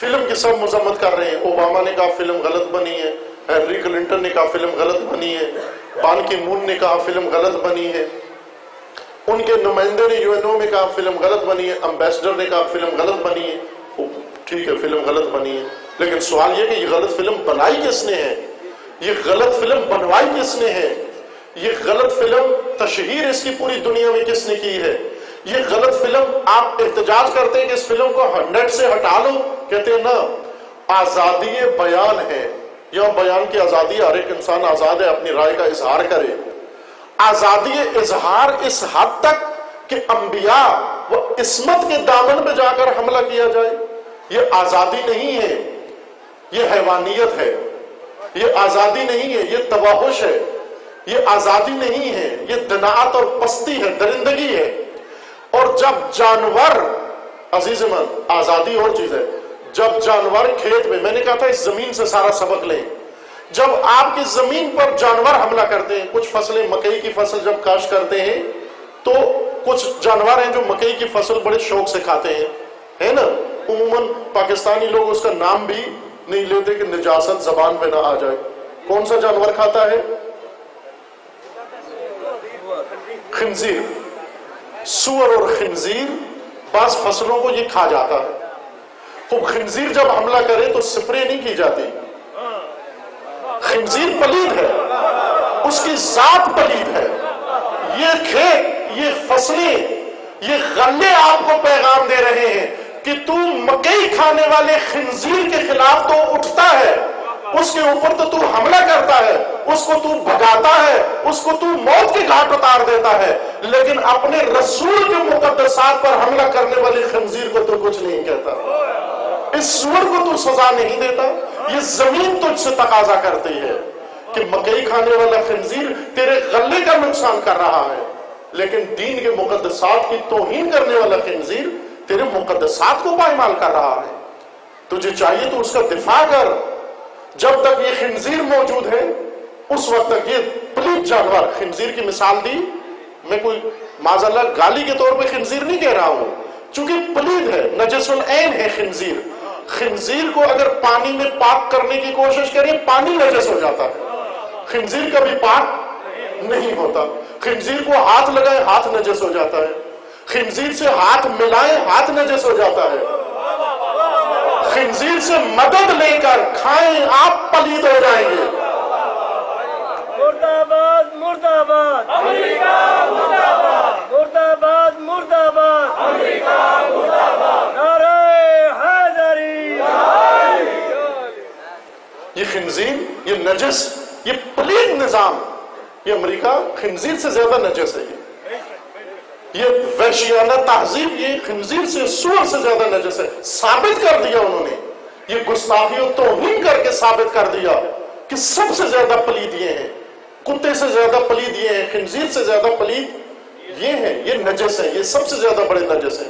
Film کی سب مذمت کر رہے ہیں. اوباما نے کہا فلم غلط بنی ہے، ہیلری کلنٹن نے کہا فلم غلط بنی ہے، بان کی مون نے کہا فلم غلط بنی ہے، ان کے نمائندے نے UNO میں کہا فلم غلط بنی ہے، امبیسڈر نے کہا فلم غلط بنی ہے. ٹھیک ہے فلم غلط بنی ہے، لیکن سوال یہ کہ یہ غلط فلم بنائی کس نے ہے؟ یہ غلط فلم بنوائی کس نے ہے؟ یہ غلط فلم تشہیر اس کی پوری دنیا میں کس نے کی ہے؟ یہ غلط فلم آپ احتجاج کرتے ہیں کہ اس فلم کو نیٹ سے ہٹا لو، کہتے ہیں نا آزادی بیان ہے. یا بیان کی آزادی، ہر ایک انسان آزاد ہے اپنی رائے کا اظہار کرے. آزادی اظہار اس حد تک کہ انبیاء و عصمت کے دامن پہ جا کر حملہ کیا جائے، یہ آزادی نہیں ہے، یہ حیوانیت ہے. یہ آزادی نہیں ہے، یہ تباہش ہے. یہ آزادی نہیں ہے، یہ دناعت اور پستی ہے، درندگی ہے. اور جب جانور، عزیز من آزادی اور چیز ہے، جب جانور کھیت میں، میں نے کہا تھا اس زمین سے سارا سبق لیں، جب آپ کی زمین پر جانور حملہ کرتے ہیں، کچھ فصلیں، مکئی کی فصل جب کاشت کرتے ہیں تو کچھ جانور ہیں جو مکئی کی فصل بڑے شوق سے کھاتے ہیں، ہے نا. عموماً پاکستانی لوگ اس کا نام بھی نہیں لیتے کہ نجاست زبان پہ نہ آ جائے. کون سا جانور کھاتا ہے؟ خنزیر. سور اور خنزیر بعض فصلوں کو یہ کھا جاتا ہے. تو خنزیر جب حملہ کرے تو سپرے نہیں کی جاتی. خنزیر پلید ہے، اس کی ذات پلید ہے. یہ کھیت، یہ فصلیں، یہ غلے آپ کو پیغام دے رہے ہیں کہ تو مکئی کھانے والے خنزیر کے خلاف تو اٹھتا ہے، اس کے اوپر تو حملہ کرتا ہے، اس کو تو بھگاتا ہے، اس کو تو موت کے گھاٹ اتار دیتا ہے، لیکن اپنے رسول کے مقدسات پر حملہ کرنے والے خنزیر کو تو کچھ نہیں کہتا. اس سور کو تو سزا نہیں دیتا. یہ زمین تجھ سے تقاضا کرتی ہے کہ مکئی کھانے والا خنزیر تیرے غلے کا نقصان کر رہا ہے، لیکن دین کے مقدسات کی توہین کرنے والا خنزیر تیرے مقدسات کو پائمال کر رہا ہے. تجھے چاہیے تو اس کا دفاع کر. جب تک یہ خنزیر موجود ہے اس وقت تک یہ پلیت جانور، خنزیر کی مثال دی، میں کوئی معذاللہ گالی کے طور پہ خنزیر نہیں کہہ رہا ہوں، چونکہ پلید ہے، نجس العین ہے خنزیر. خنزیر کو اگر پانی میں پاک کرنے کی کوشش کریں پانی نجس ہو جاتا ہے، خنزیر کبھی پاک نہیں ہوتا. خنزیر کو ہاتھ لگائیں ہاتھ نجس ہو جاتا ہے، خنزیر سے ہاتھ ملائیں ہاتھ نجس ہو جاتا ہے. خنزیر سے مدد لے کر کھائیں آپ پلید ہو جائیں گے. مرد آباد مرد آباد امریکہ، مرد آباد مرد آباد مرد آباد امریکہ، مرد آباد نعرہ حیدری. یہ خنزیر، یہ نجس، یہ پلید نظام، یہ امریکہ خنزیر سے زیادہ نجس ہے. یہ وحشیانہ تہذیب یہ خنزیر سے، سور سے زیادہ نجس ہے. ثابت کر دیا انہوں نے، یہ گستاخی و توہین کر کے ثابت کر دیا کہ سب سے زیادہ پلید یہ ہیں. کتے سے زیادہ پلید یہ ہیں، خنزیر سے زیادہ پلید یہ ہیں، یہ نجس ہیں، یہ سب سے زیادہ بڑے نجس ہیں.